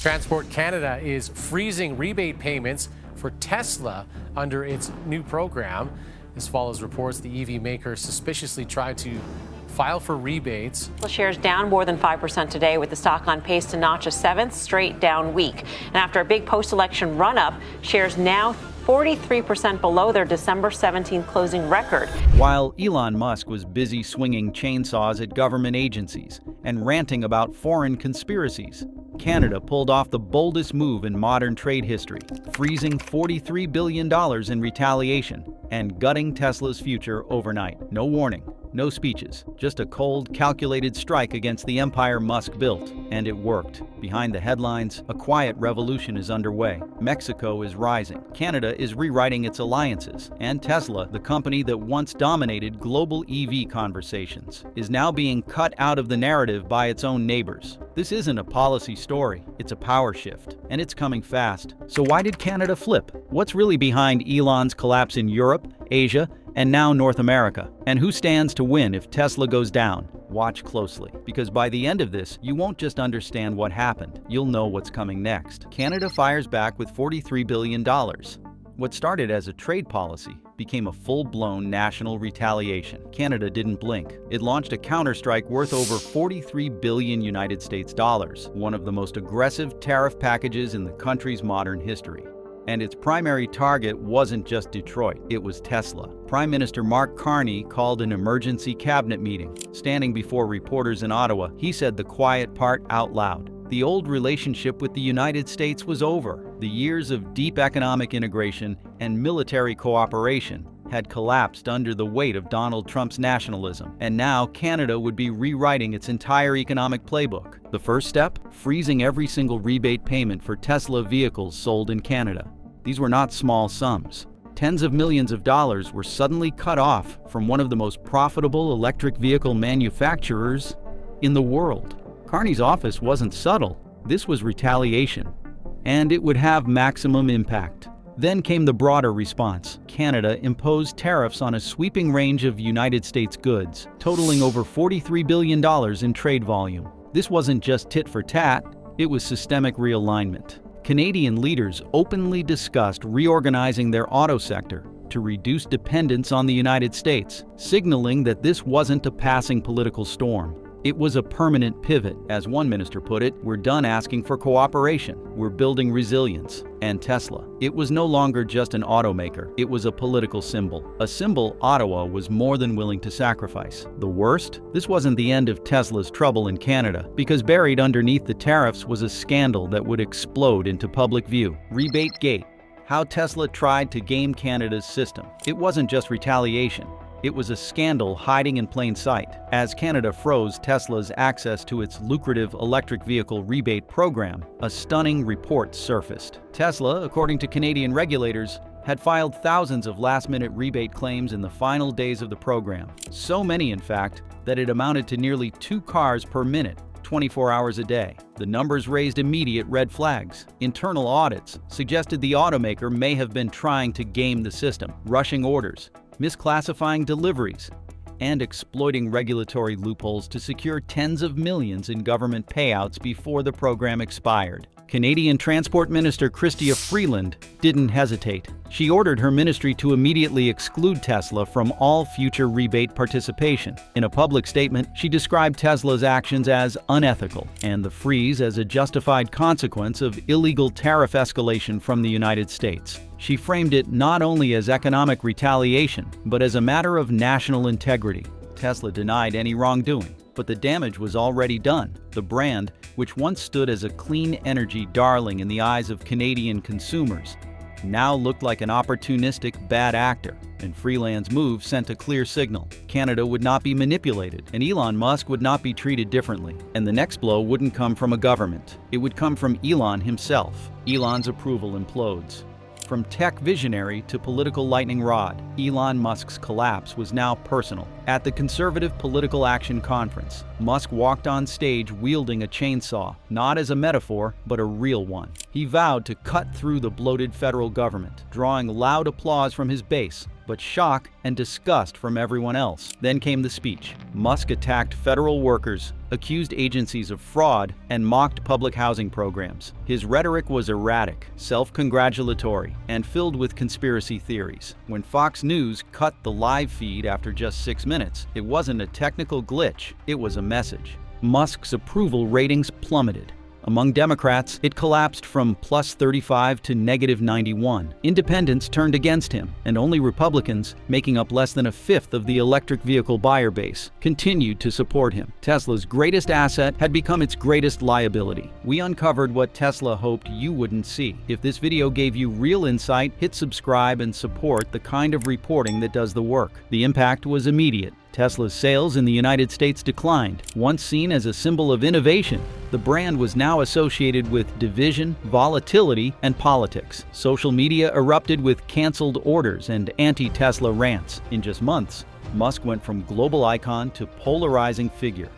Transport Canada is freezing rebate payments for Tesla under its new program. This follows reports the EV maker suspiciously tried to file for rebates. Shares down more than 5% today, with the stock on pace to notch a seventh straight down week. And after a big post-election run-up, shares now 43% below their December 17th closing record. While Elon Musk was busy swinging chainsaws at government agencies and ranting about foreign conspiracies, Canada pulled off the boldest move in modern trade history, freezing $43 billion in retaliation and gutting Tesla's future overnight. No warning, no speeches, just a cold, calculated strike against the empire Musk built. And it worked. Behind the headlines, a quiet revolution is underway. Mexico is rising. Canada is rewriting its alliances. And Tesla, the company that once dominated global EV conversations, is now being cut out of the narrative by its own neighbors. This isn't a policy story, it's a power shift. And it's coming fast. So why did Canada flip? What's really behind Elon's collapse in Europe, Asia, and now North America? And who stands to win if Tesla goes down? Watch closely, because by the end of this, you won't just understand what happened, you'll know what's coming next. Canada fires back with $43 billion. What started as a trade policy became a full-blown national retaliation. Canada didn't blink. It launched a counterstrike worth over 43 billion United States dollars, one of the most aggressive tariff packages in the country's modern history. And its primary target wasn't just Detroit, it was Tesla. Prime Minister Mark Carney called an emergency cabinet meeting. Standing before reporters in Ottawa, he said the quiet part out loud. The old relationship with the United States was over. The years of deep economic integration and military cooperation had collapsed under the weight of Donald Trump's nationalism, and now Canada would be rewriting its entire economic playbook. The first step? Freezing every single rebate payment for Tesla vehicles sold in Canada. These were not small sums. Tens of millions of dollars were suddenly cut off from one of the most profitable electric vehicle manufacturers in the world. Carney's office wasn't subtle. This was retaliation, and it would have maximum impact. Then came the broader response. Canada imposed tariffs on a sweeping range of United States goods, totaling over $43 billion in trade volume. This wasn't just tit for tat, it was systemic realignment. Canadian leaders openly discussed reorganizing their auto sector to reduce dependence on the United States, signaling that this wasn't a passing political storm. It was a permanent pivot. As one minister put it, we're done asking for cooperation. We're building resilience. And Tesla. It was no longer just an automaker. It was a political symbol. A symbol Ottawa was more than willing to sacrifice. The worst? This wasn't the end of Tesla's trouble in Canada, because buried underneath the tariffs was a scandal that would explode into public view. Rebategate. How Tesla tried to game Canada's system. It wasn't just retaliation. It was a scandal hiding in plain sight. As Canada froze Tesla's access to its lucrative electric vehicle rebate program, a stunning report surfaced. Tesla, according to Canadian regulators, had filed thousands of last-minute rebate claims in the final days of the program. So many, in fact, that it amounted to nearly 2 cars per minute, 24 hours a day. The numbers raised immediate red flags. Internal audits suggested the automaker may have been trying to game the system, rushing orders, misclassifying deliveries, and exploiting regulatory loopholes to secure tens of millions in government payouts before the program expired. Canadian Transport Minister Chrystia Freeland didn't hesitate. She ordered her ministry to immediately exclude Tesla from all future rebate participation. In a public statement, she described Tesla's actions as unethical and the freeze as a justified consequence of illegal tariff escalation from the United States. She framed it not only as economic retaliation, but as a matter of national integrity. Tesla denied any wrongdoing, but the damage was already done. The brand, which once stood as a clean energy darling in the eyes of Canadian consumers, now looked like an opportunistic bad actor. And Freeland's move sent a clear signal. Canada would not be manipulated, and Elon Musk would not be treated differently. And the next blow wouldn't come from a government. It would come from Elon himself. Elon's approval implodes. From tech visionary to political lightning rod, Elon Musk's collapse was now personal. At the Conservative Political Action Conference, Musk walked on stage wielding a chainsaw, not as a metaphor, but a real one. He vowed to cut through the bloated federal government, drawing loud applause from his base, but shock and disgust from everyone else. Then came the speech. Musk attacked federal workers, accused agencies of fraud, and mocked public housing programs. His rhetoric was erratic, self-congratulatory, and filled with conspiracy theories. When Fox News cut the live feed after just 6 minutes, it wasn't a technical glitch, it was a message. Musk's approval ratings plummeted. Among Democrats, it collapsed from +35 to -91. Independents turned against him, and only Republicans, making up less than a fifth of the electric vehicle buyer base, continued to support him. Tesla's greatest asset had become its greatest liability. We uncovered what Tesla hoped you wouldn't see. If this video gave you real insight, hit subscribe and support the kind of reporting that does the work. The impact was immediate. Tesla's sales in the United States declined. Once seen as a symbol of innovation, the brand was now associated with division, volatility, and politics. Social media erupted with canceled orders and anti-Tesla rants. In just months, Musk went from global icon to polarizing figure,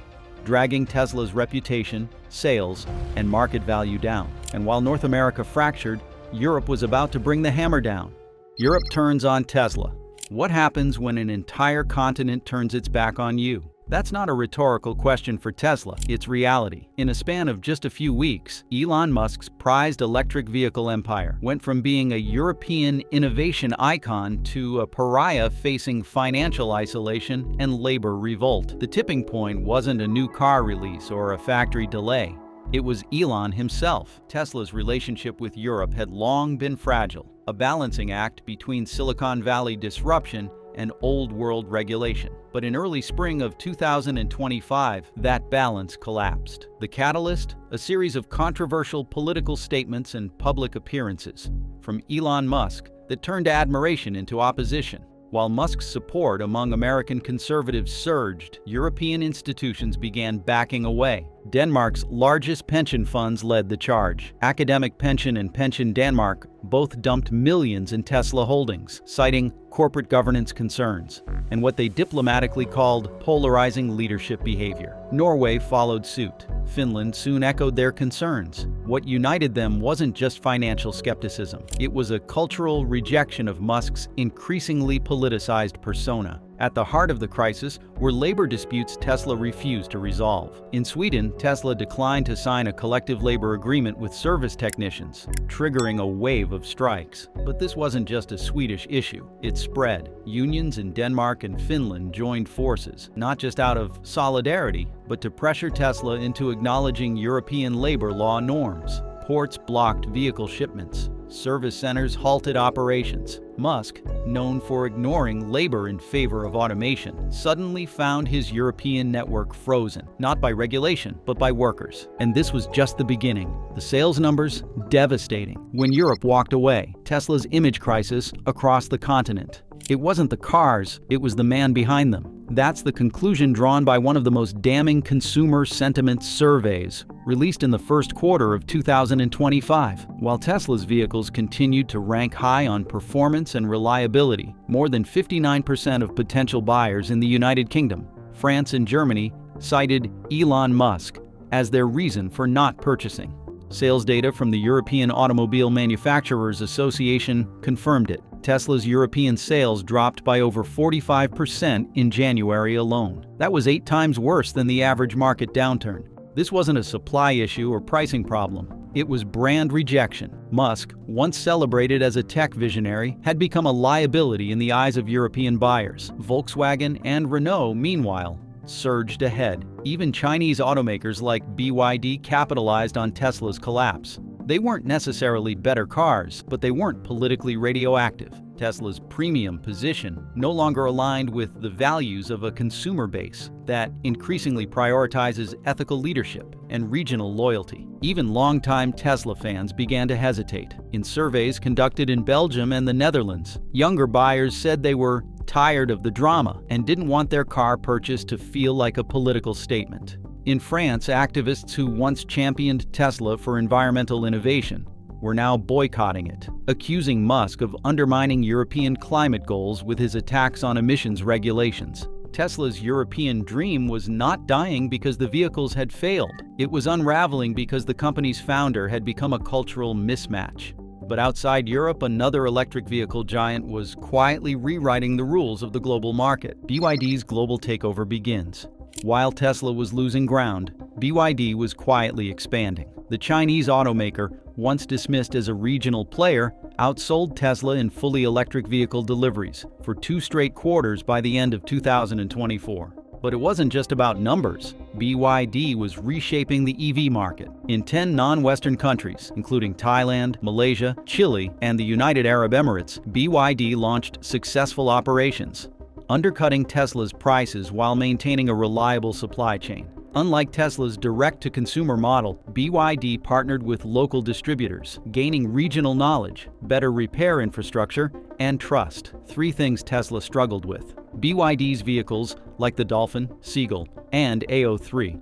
dragging Tesla's reputation, sales, and market value down. And while North America fractured, Europe was about to bring the hammer down. Europe turns on Tesla. What happens when an entire continent turns its back on you? That's not a rhetorical question for Tesla, it's reality. In a span of just a few weeks, Elon Musk's prized electric vehicle empire went from being a European innovation icon to a pariah facing financial isolation and labor revolt. The tipping point wasn't a new car release or a factory delay. It was Elon himself. Tesla's relationship with Europe had long been fragile, a balancing act between Silicon Valley disruption and old-world regulation. But in early spring of 2025, that balance collapsed. The catalyst? A series of controversial political statements and public appearances from Elon Musk that turned admiration into opposition. While Musk's support among American conservatives surged, European institutions began backing away. Denmark's largest pension funds led the charge. Academic Pension and Pension Denmark both dumped millions in Tesla holdings, citing corporate governance concerns and what they diplomatically called polarizing leadership behavior. Norway followed suit. Finland soon echoed their concerns. What united them wasn't just financial skepticism. It was a cultural rejection of Musk's increasingly politicized persona. At the heart of the crisis were labor disputes Tesla refused to resolve. In Sweden, Tesla declined to sign a collective labor agreement with service technicians, triggering a wave of strikes. But this wasn't just a Swedish issue. It spread. Unions in Denmark and Finland joined forces, not just out of solidarity, but to pressure Tesla into acknowledging European labor law norms. Ports blocked vehicle shipments. Service centers halted operations. Musk, known for ignoring labor in favor of automation, suddenly found his European network frozen, not by regulation, but by workers. And this was just the beginning. The sales numbers, devastating. When Europe walked away, Tesla's image crisis across the continent. It wasn't the cars, it was the man behind them. That's the conclusion drawn by one of the most damning consumer sentiment surveys, released in the first quarter of 2025. While Tesla's vehicles continued to rank high on performance and reliability, more than 59% of potential buyers in the United Kingdom, France, and Germany cited Elon Musk as their reason for not purchasing. Sales data from the European Automobile Manufacturers Association confirmed it. Tesla's European sales dropped by over 45% in January alone. That was 8 times worse than the average market downturn. This wasn't a supply issue or pricing problem. It was brand rejection. Musk, once celebrated as a tech visionary, had become a liability in the eyes of European buyers. Volkswagen and Renault, meanwhile, surged ahead. Even Chinese automakers like BYD capitalized on Tesla's collapse. They weren't necessarily better cars, but they weren't politically radioactive. Tesla's premium position no longer aligned with the values of a consumer base that increasingly prioritizes ethical leadership and regional loyalty. Even longtime Tesla fans began to hesitate. In surveys conducted in Belgium and the Netherlands, younger buyers said they were tired of the drama and didn't want their car purchase to feel like a political statement. In France, activists who once championed Tesla for environmental innovation were now boycotting it, accusing Musk of undermining European climate goals with his attacks on emissions regulations. Tesla's European dream was not dying because the vehicles had failed. It was unraveling because the company's founder had become a cultural mismatch. But outside Europe, another electric vehicle giant was quietly rewriting the rules of the global market. BYD's global takeover begins. While Tesla was losing ground, BYD was quietly expanding. The Chinese automaker, once dismissed as a regional player, outsold Tesla in fully electric vehicle deliveries for 2 straight quarters by the end of 2024. But it wasn't just about numbers. BYD was reshaping the EV market. In 10 non-Western countries, including Thailand, Malaysia, Chile, and the United Arab Emirates, BYD launched successful operations, undercutting Tesla's prices while maintaining a reliable supply chain. Unlike Tesla's direct-to-consumer model, BYD partnered with local distributors, gaining regional knowledge, better repair infrastructure, and trust. 3 things Tesla struggled with. BYD's vehicles, like the Dolphin, Seagull, and AO3,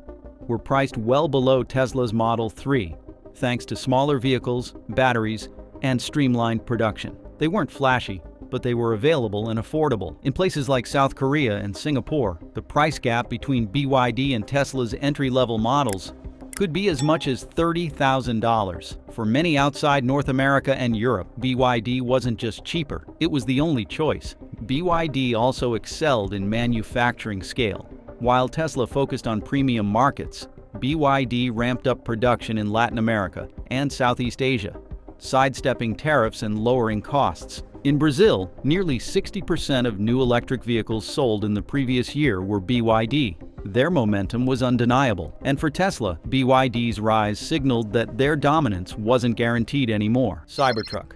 were priced well below Tesla's Model 3, thanks to smaller vehicles, batteries, and streamlined production. They weren't flashy, but they were available and affordable. In places like South Korea and Singapore, the price gap between BYD and Tesla's entry-level models could be as much as $30,000. For many outside North America and Europe, BYD wasn't just cheaper, it was the only choice. BYD also excelled in manufacturing scale. While Tesla focused on premium markets, BYD ramped up production in Latin America and Southeast Asia, sidestepping tariffs and lowering costs. In Brazil, nearly 60% of new electric vehicles sold in the previous year were BYD. Their momentum was undeniable, and for Tesla, BYD's rise signaled that their dominance wasn't guaranteed anymore. Cybertruck.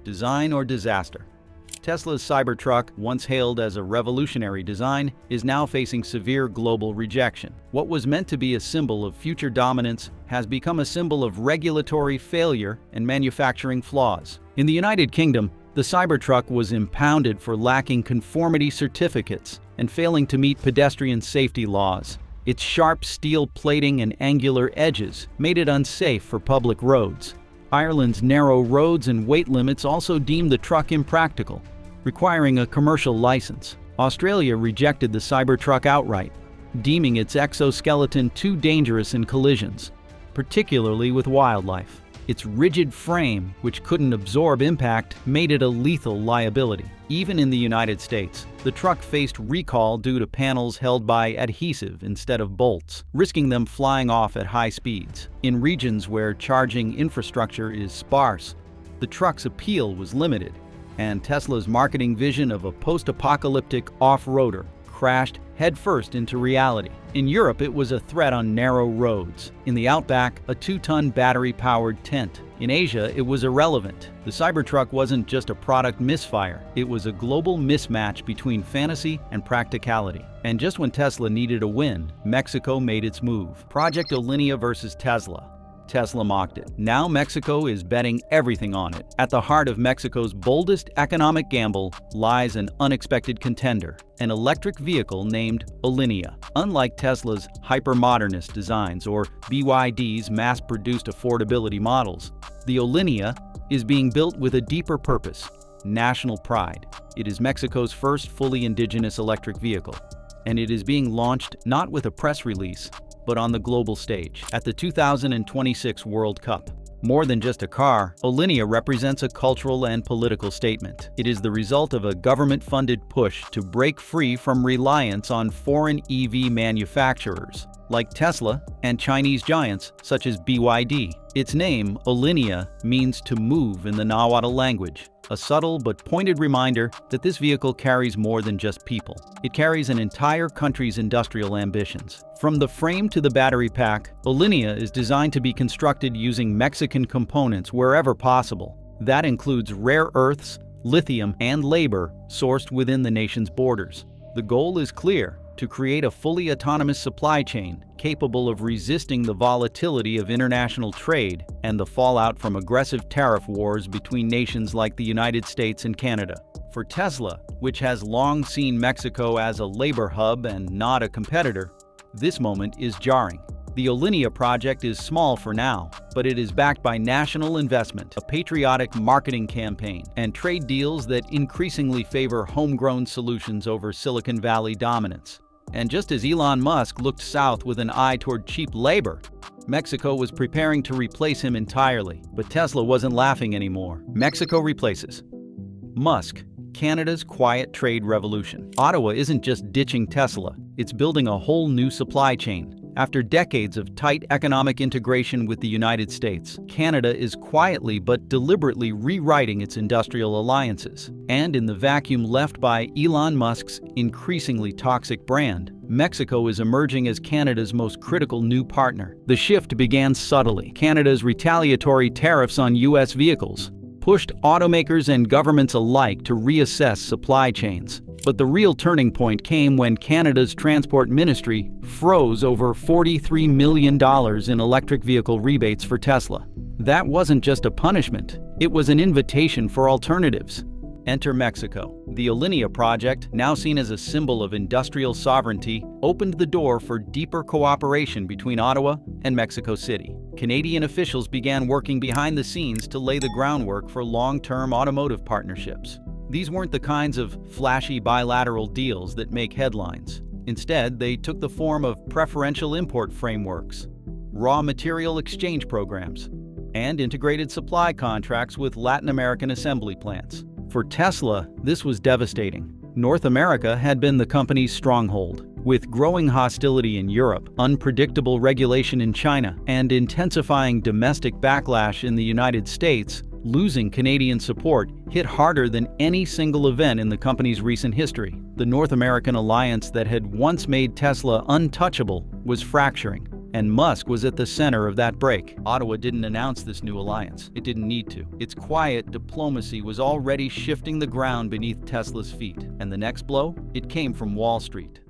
Design or disaster? Tesla's Cybertruck, once hailed as a revolutionary design, is now facing severe global rejection. What was meant to be a symbol of future dominance has become a symbol of regulatory failure and manufacturing flaws. In the United Kingdom, the Cybertruck was impounded for lacking conformity certificates and failing to meet pedestrian safety laws. Its sharp steel plating and angular edges made it unsafe for public roads. Ireland's narrow roads and weight limits also deemed the truck impractical, requiring a commercial license. Australia rejected the Cybertruck outright, deeming its exoskeleton too dangerous in collisions, particularly with wildlife. Its rigid frame, which couldn't absorb impact, made it a lethal liability. Even in the United States, the truck faced recall due to panels held by adhesive instead of bolts, risking them flying off at high speeds. In regions where charging infrastructure is sparse, the truck's appeal was limited, and Tesla's marketing vision of a post-apocalyptic off-roader crashed headfirst into reality. In Europe, it was a threat on narrow roads. In the outback, a 2-ton battery-powered tent. In Asia, it was irrelevant. The Cybertruck wasn't just a product misfire, it was a global mismatch between fantasy and practicality. And just when Tesla needed a win, Mexico made its move. Project Alinea versus Tesla. Tesla mocked it. Now Mexico is betting everything on it. At the heart of Mexico's boldest economic gamble lies an unexpected contender, an electric vehicle named Alinea. Unlike Tesla's hyper-modernist designs or BYD's mass-produced affordability models, the Alinea is being built with a deeper purpose: national pride. It is Mexico's first fully indigenous electric vehicle, and it is being launched not with a press release, but on the global stage at the 2026 World Cup. More than just a car, Alinea represents a cultural and political statement. It is the result of a government-funded push to break free from reliance on foreign EV manufacturers, like Tesla and Chinese giants such as BYD. Its name, Alinea, means to move in the Nahuatl language, a subtle but pointed reminder that this vehicle carries more than just people. It carries an entire country's industrial ambitions. From the frame to the battery pack, Alinea is designed to be constructed using Mexican components wherever possible. That includes rare earths, lithium, and labor sourced within the nation's borders. The goal is clear: to create a fully autonomous supply chain capable of resisting the volatility of international trade and the fallout from aggressive tariff wars between nations like the United States and Canada. For Tesla, which has long seen Mexico as a labor hub and not a competitor, this moment is jarring. The Alinea project is small for now, but it is backed by national investment, a patriotic marketing campaign, and trade deals that increasingly favor homegrown solutions over Silicon Valley dominance. And just as Elon Musk looked south with an eye toward cheap labor, Mexico was preparing to replace him entirely. But Tesla wasn't laughing anymore. Mexico replaces Musk, Canada's quiet trade revolution. Ottawa isn't just ditching Tesla, it's building a whole new supply chain. After decades of tight economic integration with the United States, Canada is quietly but deliberately rewriting its industrial alliances. And in the vacuum left by Elon Musk's increasingly toxic brand, Mexico is emerging as Canada's most critical new partner. The shift began subtly. Canada's retaliatory tariffs on U.S. vehicles pushed automakers and governments alike to reassess supply chains. But the real turning point came when Canada's Transport Ministry froze over $43 million in electric vehicle rebates for Tesla. That wasn't just a punishment, it was an invitation for alternatives. Enter Mexico. The Alinea project, now seen as a symbol of industrial sovereignty, opened the door for deeper cooperation between Ottawa and Mexico City. Canadian officials began working behind the scenes to lay the groundwork for long-term automotive partnerships. These weren't the kinds of flashy bilateral deals that make headlines. Instead, they took the form of preferential import frameworks, raw material exchange programs, and integrated supply contracts with Latin American assembly plants. For Tesla, this was devastating. North America had been the company's stronghold. With growing hostility in Europe, unpredictable regulation in China, and intensifying domestic backlash in the United States, losing Canadian support hit harder than any single event in the company's recent history. The North American alliance that had once made Tesla untouchable was fracturing, and Musk was at the center of that break. Ottawa didn't announce this new alliance. It didn't need to. Its quiet diplomacy was already shifting the ground beneath Tesla's feet. And the next blow? It came from Wall Street.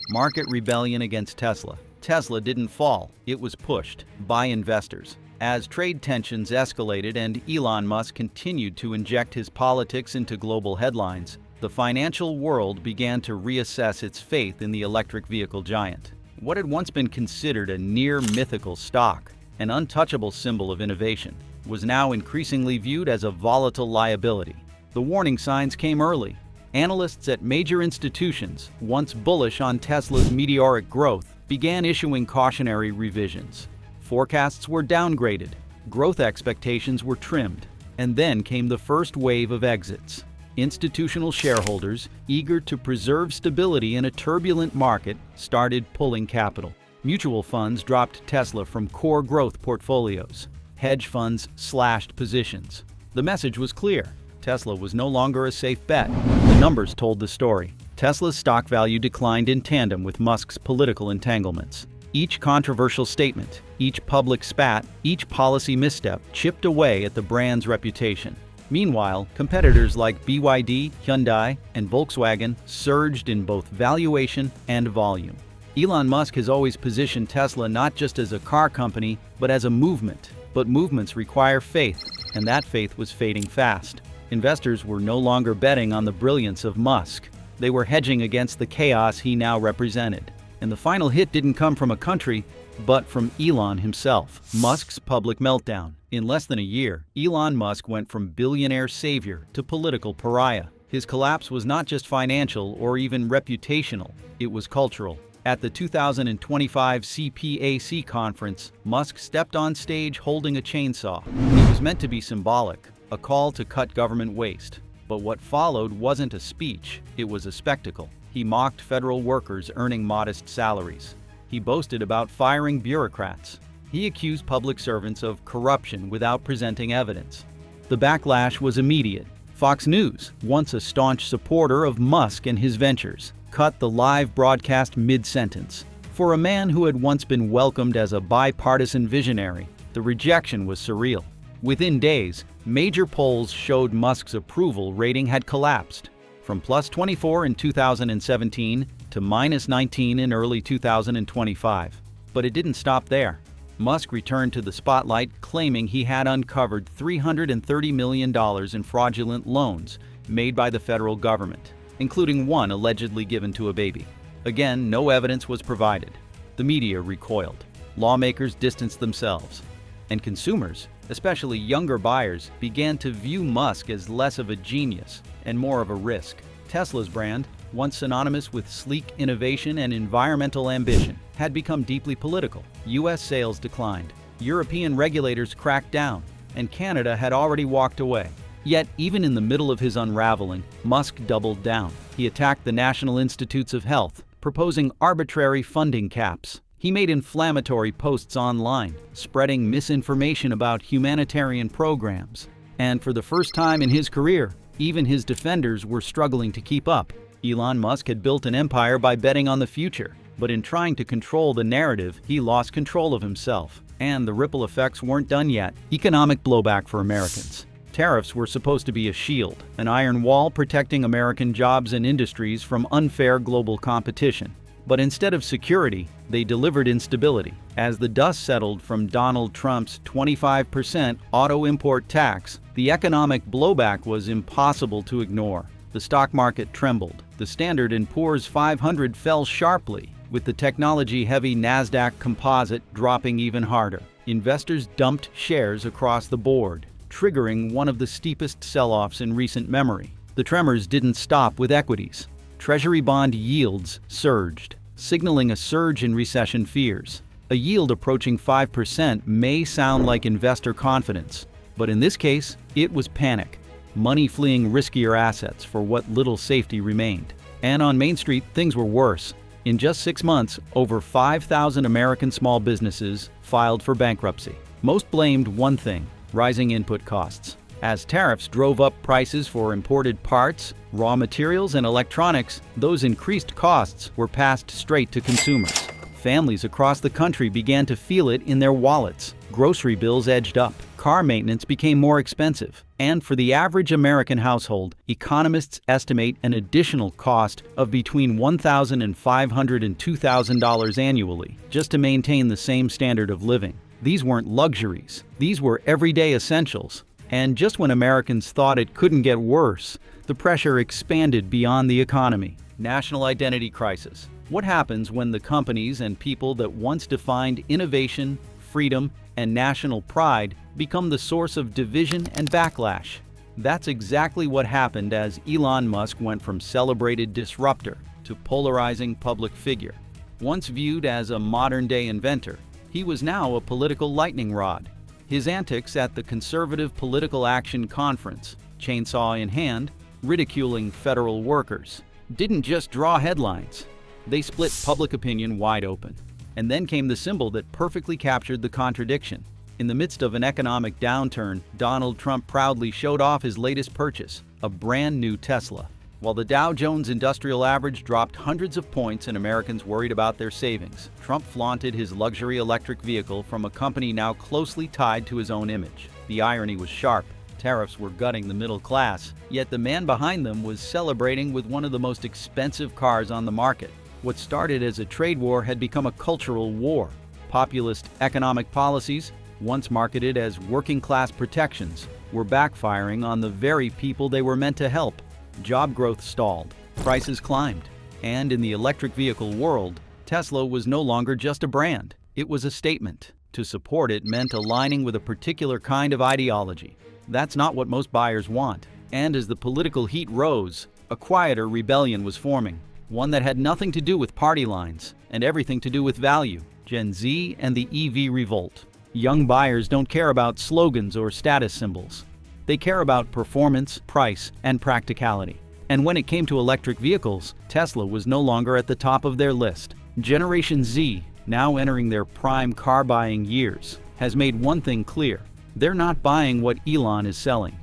Market rebellion against Tesla. Tesla didn't fall. It was pushed by investors. As trade tensions escalated and Elon Musk continued to inject his politics into global headlines, the financial world began to reassess its faith in the electric vehicle giant. What had once been considered a near-mythical stock, an untouchable symbol of innovation, was now increasingly viewed as a volatile liability. The warning signs came early. Analysts at major institutions, once bullish on Tesla's meteoric growth, began issuing cautionary revisions. Forecasts were downgraded, growth expectations were trimmed, and then came the first wave of exits. Institutional shareholders, eager to preserve stability in a turbulent market, started pulling capital. Mutual funds dropped Tesla from core growth portfolios. Hedge funds slashed positions. The message was clear. Tesla was no longer a safe bet. The numbers told the story. Tesla's stock value declined in tandem with Musk's political entanglements. Each controversial statement, each public spat, each policy misstep chipped away at the brand's reputation. Meanwhile, competitors like BYD, Hyundai, and Volkswagen surged in both valuation and volume. Elon Musk has always positioned Tesla not just as a car company, but as a movement. But movements require faith, and that faith was fading fast. Investors were no longer betting on the brilliance of Musk. They were hedging against the chaos he now represented. And the final hit didn't come from a country, but from Elon himself. Musk's public meltdown. In less than a year, Elon Musk went from billionaire savior to political pariah. His collapse was not just financial or even reputational, it was cultural. At the 2025 CPAC conference, Musk stepped on stage holding a chainsaw. It was meant to be symbolic, a call to cut government waste. But what followed wasn't a speech, it was a spectacle. He mocked federal workers earning modest salaries. He boasted about firing bureaucrats. He accused public servants of corruption without presenting evidence. The backlash was immediate. Fox News, once a staunch supporter of Musk and his ventures, cut the live broadcast mid-sentence. For a man who had once been welcomed as a bipartisan visionary, the rejection was surreal. Within days, major polls showed Musk's approval rating had collapsed, from +24 in 2017 to -19 in early 2025. But it didn't stop there. Musk returned to the spotlight claiming he had uncovered $330 million in fraudulent loans made by the federal government, including one allegedly given to a baby. Again, no evidence was provided. The media recoiled. lawmakers distanced themselves. And consumers, especially younger buyers, began to view Musk as less of a genius and more of a risk. Tesla's brand, once synonymous with sleek innovation and environmental ambition, had become deeply political. US sales declined, European regulators cracked down, and Canada had already walked away. Yet, even in the middle of his unraveling, Musk doubled down. He attacked the National Institutes of Health, proposing arbitrary funding caps. He made inflammatory posts online, spreading misinformation about humanitarian programs. And for the first time in his career, even his defenders were struggling to keep up. Elon Musk had built an empire by betting on the future, but in trying to control the narrative, he lost control of himself. And the ripple effects weren't done yet. Economic blowback for Americans. Tariffs were supposed to be a shield, an iron wall protecting American jobs and industries from unfair global competition. But instead of security, they delivered instability. As the dust settled from Donald Trump's 25% auto import tax, the economic blowback was impossible to ignore. The stock market trembled. The Standard & Poor's 500 fell sharply, with the technology-heavy Nasdaq Composite dropping even harder. Investors dumped shares across the board, triggering one of the steepest sell-offs in recent memory. The tremors didn't stop with equities. Treasury bond yields surged, signaling a surge in recession fears. A yield approaching 5% may sound like investor confidence, but in this case, it was panic. Money fleeing riskier assets for what little safety remained. And on Main Street, things were worse. In just 6 months, over 5,000 American small businesses filed for bankruptcy. Most blamed one thing: rising input costs. As tariffs drove up prices for imported parts, raw materials, and electronics, those increased costs were passed straight to consumers. Families across the country began to feel it in their wallets. Grocery bills edged up. Car maintenance became more expensive. And for the average American household, economists estimate an additional cost of between $1,500 and $2,000 annually just to maintain the same standard of living. These weren't luxuries. These were everyday essentials. And just when Americans thought it couldn't get worse, the pressure expanded beyond the economy. National identity crisis. What happens when the companies and people that once defined innovation, freedom, and national pride become the source of division and backlash? That's exactly what happened as Elon Musk went from celebrated disruptor to polarizing public figure. Once viewed as a modern-day inventor, he was now a political lightning rod. His antics at the Conservative Political Action Conference, chainsaw in hand, ridiculing federal workers, didn't just draw headlines. They split public opinion wide open. And then came the symbol that perfectly captured the contradiction. In the midst of an economic downturn, Donald Trump proudly showed off his latest purchase, a brand new Tesla. While the Dow Jones Industrial Average dropped hundreds of points and Americans worried about their savings, Trump flaunted his luxury electric vehicle from a company now closely tied to his own image. The irony was sharp. Tariffs were gutting the middle class, yet the man behind them was celebrating with one of the most expensive cars on the market. What started as a trade war had become a cultural war. Populist economic policies, once marketed as working-class protections, were backfiring on the very people they were meant to help. Job growth stalled, prices climbed, and in the electric vehicle world, Tesla was no longer just a brand. It was a statement. To support it meant aligning with a particular kind of ideology. That's not what most buyers want. And as the political heat rose, a quieter rebellion was forming. One that had nothing to do with party lines and everything to do with value. Gen Z and the EV revolt. Young buyers don't care about slogans or status symbols. They care about performance, price, and practicality. And when it came to electric vehicles, Tesla was no longer at the top of their list. Generation Z, now entering their prime car buying years, has made one thing clear. They're not buying what Elon is selling.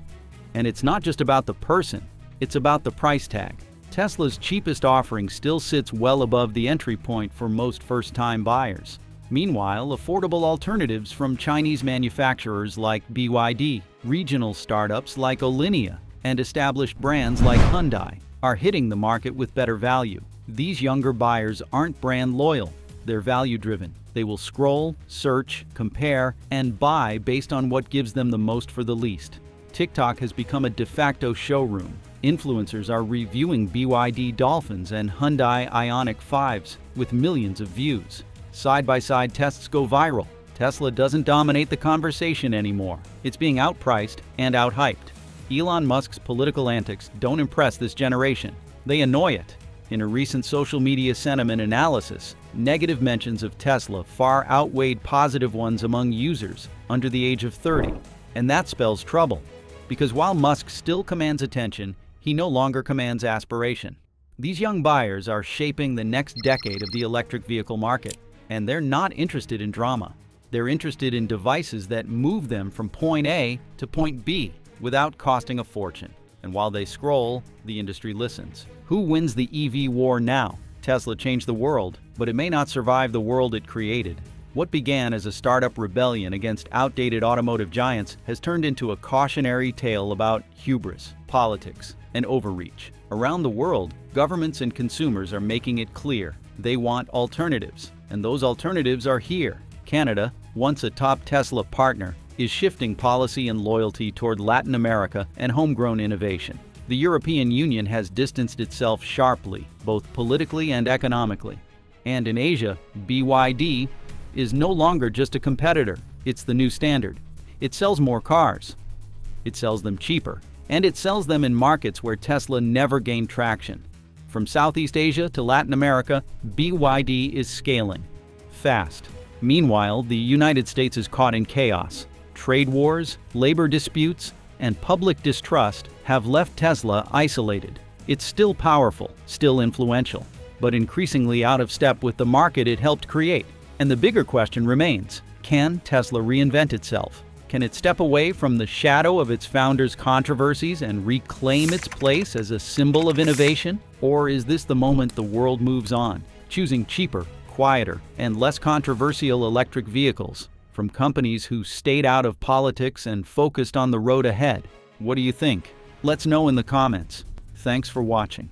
And it's not just about the person, it's about the price tag. Tesla's cheapest offering still sits well above the entry point for most first-time buyers. Meanwhile, affordable alternatives from Chinese manufacturers like BYD, regional startups like Olinia, and established brands like Hyundai are hitting the market with better value. These younger buyers aren't brand loyal, they're value-driven. They will scroll, search, compare, and buy based on what gives them the most for the least. TikTok has become a de facto showroom. Influencers are reviewing BYD Dolphins and Hyundai Ioniq 5s with millions of views. Side-by-side tests go viral. Tesla doesn't dominate the conversation anymore. It's being outpriced and outhyped. Elon Musk's political antics don't impress this generation. They annoy it. In a recent social media sentiment analysis, negative mentions of Tesla far outweighed positive ones among users under the age of 30. And that spells trouble, because while Musk still commands attention, he no longer commands aspiration. These young buyers are shaping the next decade of the electric vehicle market, and they're not interested in drama. They're interested in devices that move them from point A to point B without costing a fortune. And while they scroll, the industry listens. Who wins the EV war now? Tesla changed the world, but it may not survive the world it created. What began as a startup rebellion against outdated automotive giants has turned into a cautionary tale about hubris, politics, and overreach. Around the world, governments and consumers are making it clear they want alternatives, and those alternatives are here. Canada, once a top Tesla partner, is shifting policy and loyalty toward Latin America and homegrown innovation. The European Union has distanced itself sharply, both politically and economically. And in Asia, BYD is no longer just a competitor, it's the new standard. It sells more cars, it sells them cheaper, and it sells them in markets where Tesla never gained traction. From Southeast Asia to Latin America, BYD is scaling fast. Meanwhile, the United States is caught in chaos. Trade wars, labor disputes, and public distrust have left Tesla isolated. It's still powerful, still influential, but increasingly out of step with the market it helped create. And the bigger question remains, can Tesla reinvent itself? Can it step away from the shadow of its founders' controversies and reclaim its place as a symbol of innovation? Or is this the moment the world moves on, choosing cheaper, quieter, and less controversial electric vehicles from companies who stayed out of politics and focused on the road ahead? What do you think? Let's know in the comments. Thanks for watching.